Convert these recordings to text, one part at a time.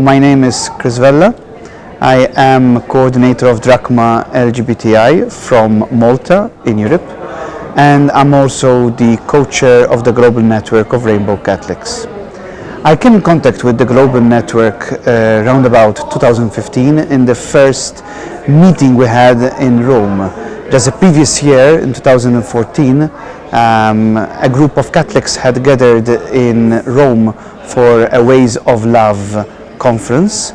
My name is Chris Vella. I am coordinator of Drachma LGBTI from Malta in Europe, and I'm also the co-chair of the Global Network of Rainbow Catholics. I came in contact with the Global Network around about 2015 in the first meeting we had in Rome. Just the previous year, in 2014, a group of Catholics had gathered in Rome for a Ways of Love conference,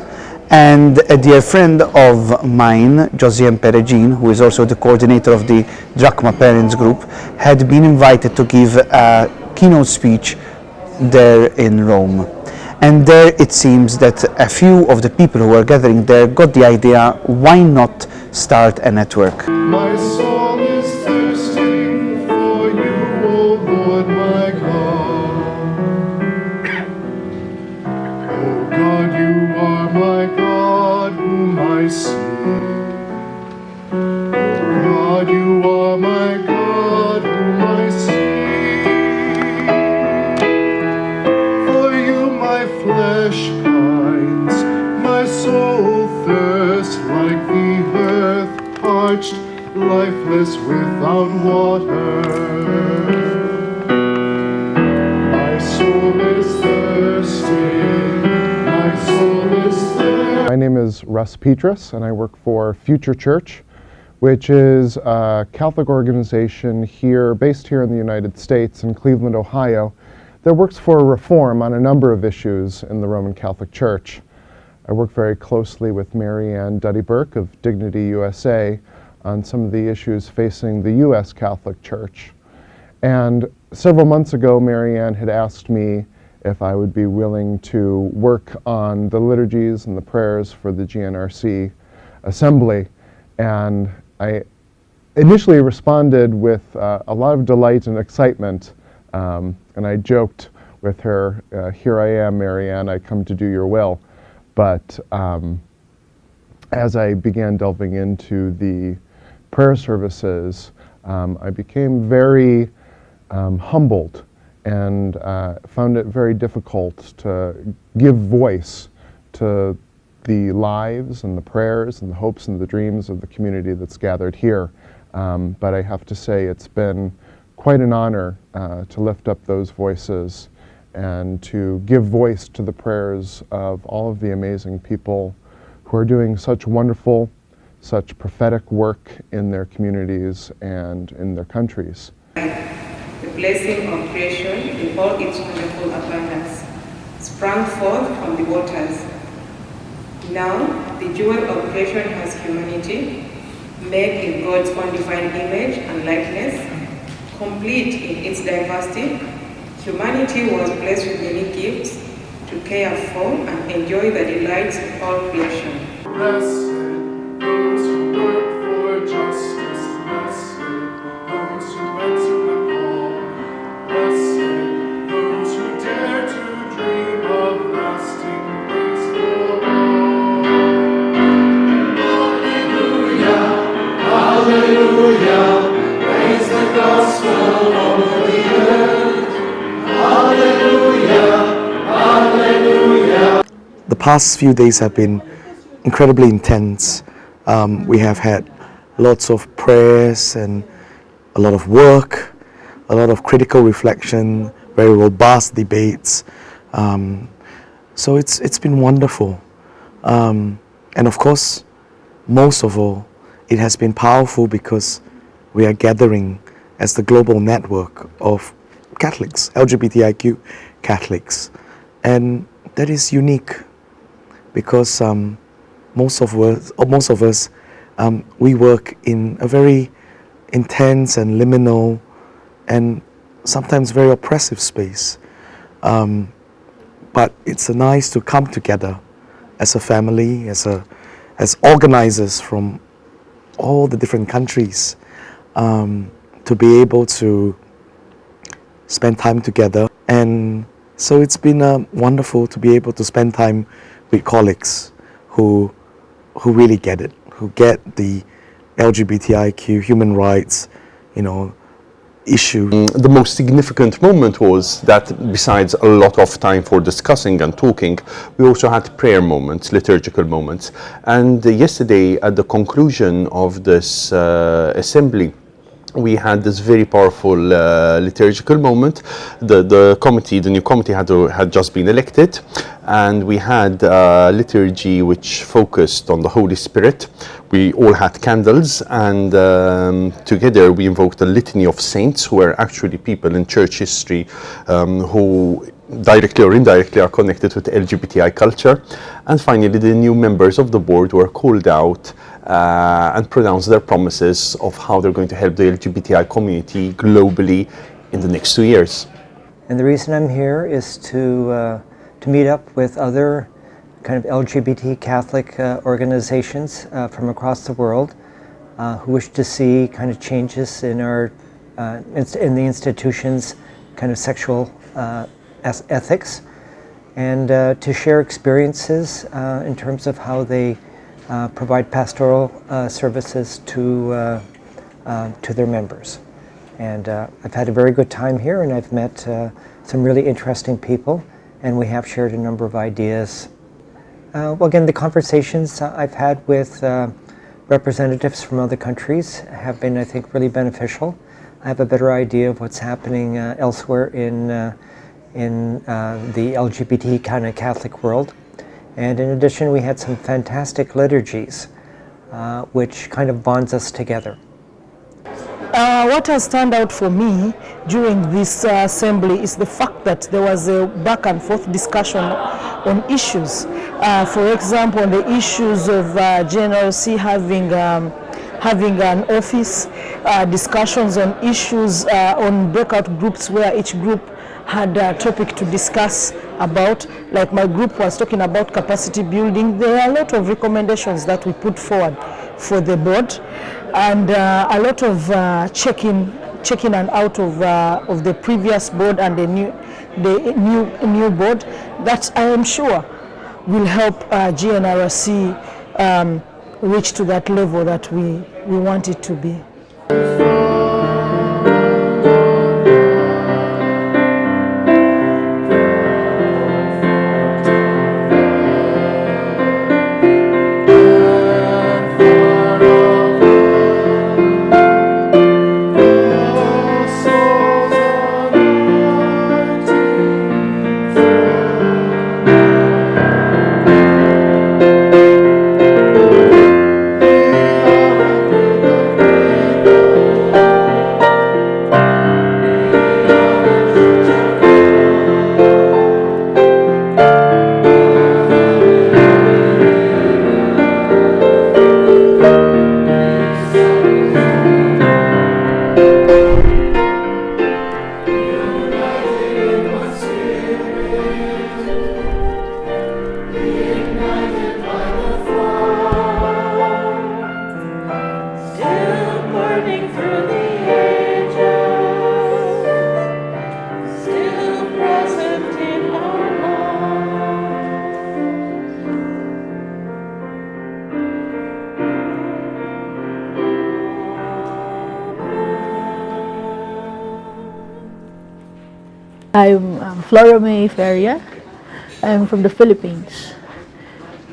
and a dear friend of mine, Josiane Perregin, who is also the coordinator of the Drachma Parents Group, had been invited to give a keynote speech there in Rome. And there it seems that a few of the people who were gathering there got the idea, why not start a network? My soul is thirsting for you, O Lord my God. O God, you are my God, whom I seek. O God, you are my God, whom I seek. For you my flesh pines, my soul thirsts like the earth, parched, lifeless without water. My soul is thirsting, my soul is thirsting. My name is Russ Petrus, and I work for Future Church, which is a Catholic organization based here in the United States in Cleveland, Ohio, that works for reform on a number of issues in the Roman Catholic Church. I work very closely with Mary Ann Duddy-Burke of Dignity USA on some of the issues facing the U.S. Catholic Church. And several months ago, Mary Ann had asked me if I would be willing to work on the liturgies and the prayers for the Gnrc assembly. And I initially responded with a lot of delight and excitement. And I joked with her, here I am, Mary Ann, I come to do your will. But as I began delving into the prayer services, I became very humbled and found it very difficult to give voice to the lives and the prayers and the hopes and the dreams of the community that's gathered here. But I have to say it's been quite an honor to lift up those voices and to give voice to the prayers of all of the amazing people who are doing such wonderful, such prophetic work in their communities and in their countries. The blessing of creation in all its wonderful abundance sprang forth from the waters. Now the jewel of creation has humanity, made in God's own divine image and likeness, complete in its diversity. Humanity was blessed with many gifts to care for and enjoy the delights of all creation. Blessed those who work for justice, blessed those who answer the call, blessed those who dare to dream of lasting peace for all. Hallelujah, hallelujah, praise the gospel over the earth. Hallelujah, hallelujah. The past few days have been incredibly intense. We have had lots of prayers and a lot of work, a lot of critical reflection, very robust debates. So it's been wonderful. And of course, most of all, it has been powerful because we are gathering as the global network of Catholics, LGBTIQ Catholics. And that is unique because most of us, we work in a very intense and liminal and sometimes very oppressive space. But it's nice to come together as a family, as organizers from all the different countries, to be able to spend time together. And so it's been wonderful to be able to spend time with colleagues who really get it, who get the LGBTIQ human rights, issue. The most significant moment was that besides a lot of time for discussing and talking, we also had prayer moments, liturgical moments. And yesterday, at the conclusion of this assembly, we had this very powerful liturgical moment. The new committee had just been elected, and we had a liturgy which focused on the Holy Spirit. We all had candles, and together we invoked a litany of saints who are actually people in church history who directly or indirectly are connected with LGBTI culture. And finally, the new members of the board were called out and pronounced their promises of how they're going to help the LGBTI community globally in the next 2 years. And the reason I'm here is to meet up with other kind of LGBT Catholic organizations from across the world who wish to see kind of changes in our in the institution's kind of sexual ethics, and to share experiences in terms of how they provide pastoral services to their members. And I've had a very good time here, and I've met some really interesting people, and we have shared a number of ideas. Well, again, the conversations I've had with representatives from other countries have been, I think, really beneficial. I have a better idea of what's happening elsewhere in the LGBT kind of Catholic world. And in addition, we had some fantastic liturgies, which kind of bonds us together. What has turned out for me during this assembly is the fact that there was a back and forth discussion on issues. For example, on the issues of Gnrc having an office, discussions on issues on breakout groups where each group had a topic to discuss about. Like my group was talking about capacity building. There are a lot of recommendations that we put forward for the board, and a lot of checking and out of the previous board and the new board that I am sure will help Gnrc reach to that level that we want it to be. I'm Flora May Feria. I'm from the Philippines.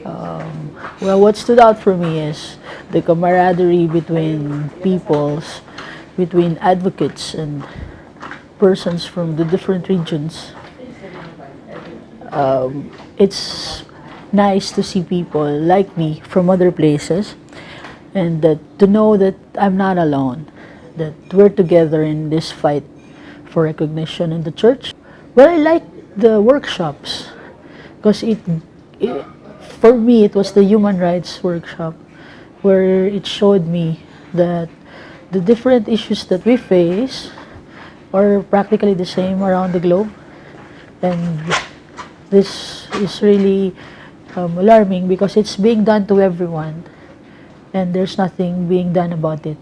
Well, what stood out for me is the camaraderie between peoples, between advocates and persons from the different regions. It's nice to see people like me from other places, and to know that I'm not alone, that we're together in this fight for recognition in the church. Well, I like the workshops because for me it was the human rights workshop where it showed me that the different issues that we face are practically the same around the globe, and this is really alarming because it's being done to everyone and there's nothing being done about it.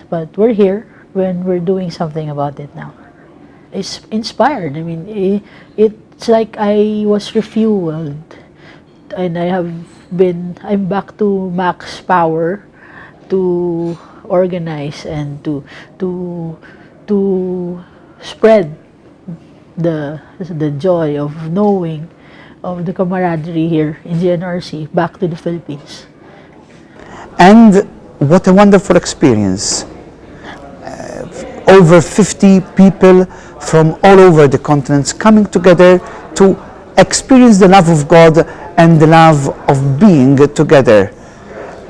But we're here when we're doing something about it now. It's inspired. I mean, it's like I was refueled, and I'm back to max power to organize and to to spread the joy of knowing of the camaraderie here in GNRC back to the Philippines. And what a wonderful experience. Over 50 people from all over the continents coming together to experience the love of God and the love of being together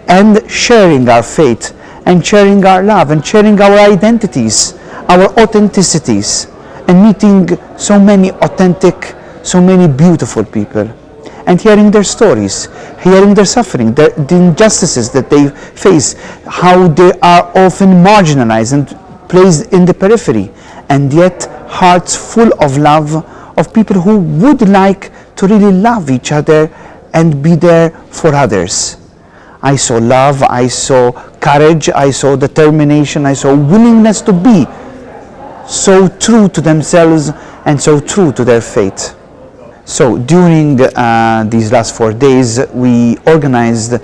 and sharing our faith and sharing our love and sharing our identities, our authenticities, and meeting so many authentic, so many beautiful people, and hearing their stories, hearing their suffering, the injustices that they face, how they are often marginalized and placed in the periphery, and yet hearts full of love of people who would like to really love each other and be there for others. I saw love, I saw courage, I saw determination, I saw willingness to be so true to themselves and so true to their faith. So during these last 4 days, we organized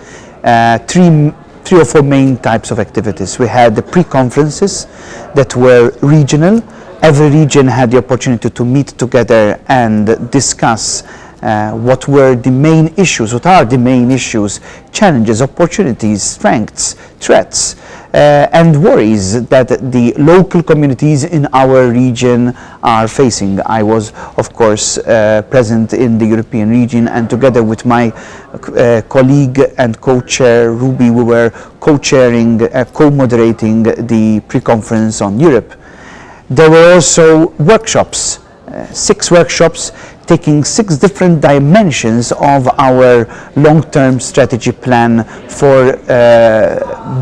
three or four main types of activities. We had the pre-conferences that were regional. Every region had the opportunity to meet together and discuss what were the main issues, what are the main issues, challenges, opportunities, strengths, threats, and worries that the local communities in our region are facing. I was, of course, present in the European region, and together with my colleague and co-chair Ruby, we were co-chairing, co-moderating the pre-conference on Europe. There were also workshops, 6 workshops taking 6 different dimensions of our long-term strategy plan for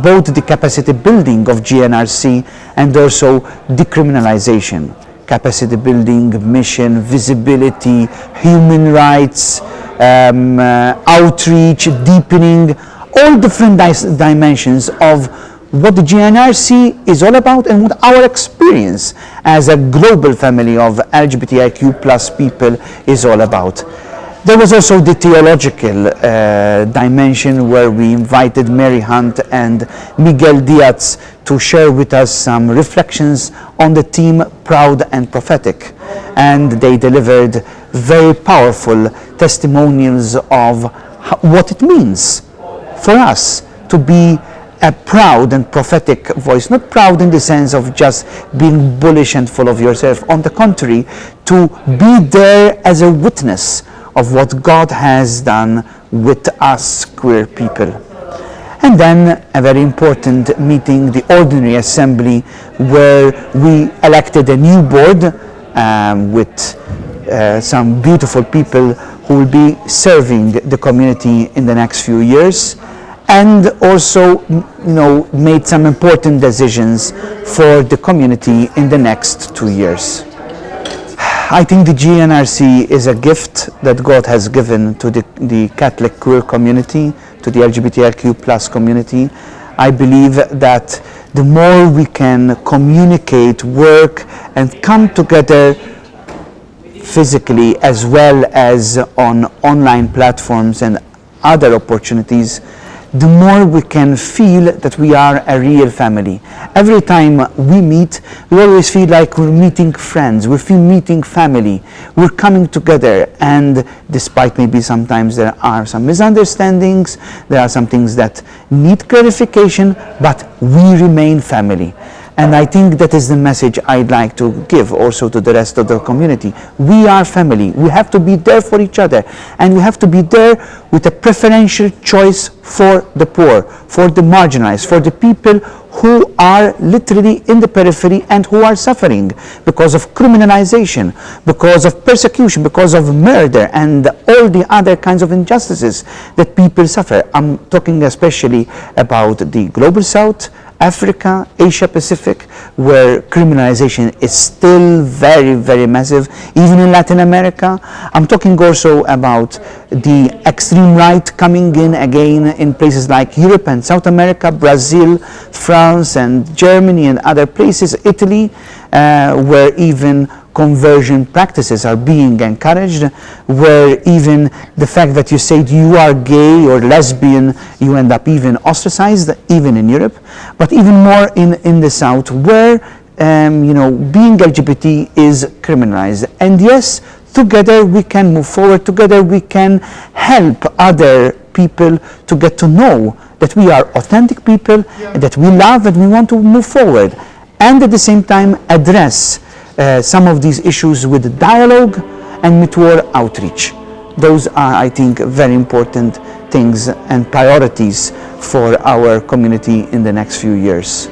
both the capacity building of GNRC and also decriminalization. Capacity building, mission, visibility, human rights, outreach, deepening, all different dimensions of what the GNRC is all about and what our experience as a global family of LGBTIQ plus people is all about. There was also the theological dimension, where we invited Mary Hunt and Miguel Diaz to share with us some reflections on the theme Proud and Prophetic. And they delivered very powerful testimonials of what it means for us to be a proud and prophetic voice, not proud in the sense of just being bullish and full of yourself. On the contrary, to be there as a witness of what God has done with us queer people. And then a very important meeting, the Ordinary Assembly, where we elected a new board with some beautiful people who will be serving the community in the next few years. And also, made some important decisions for the community in the next 2 years. I think the GNRC is a gift that God has given to the Catholic queer community, to the LGBTIQ plus community. I believe that the more we can communicate, work, and come together physically as well as on online platforms and other opportunities, the more we can feel that we are a real family. Every time we meet, we always feel like we're meeting friends, we feel meeting family, we're coming together, and despite maybe sometimes there are some misunderstandings, there are some things that need clarification, but we remain family. And I think that is the message I'd like to give also to the rest of the community. We are family. We have to be there for each other. And we have to be there with a preferential choice for the poor, for the marginalized, for the people who are literally in the periphery and who are suffering because of criminalization, because of persecution, because of murder, and all the other kinds of injustices that people suffer. I'm talking especially about the Global South, Africa, Asia Pacific, where criminalization is still very, very massive, even in Latin America. I'm talking also about the extreme right coming in again in places like Europe and South America, Brazil, France and Germany and other places, Italy, where even conversion practices are being encouraged, where even the fact that you say you are gay or lesbian, you end up even ostracized, even in Europe, but even more in the South, where being LGBT is criminalized. And yes, together we can move forward, together we can help other people to get to know that we are authentic people, and that we love and we want to move forward. And at the same time address some of these issues with dialogue and mutual outreach. Those are, I think, very important things and priorities for our community in the next few years.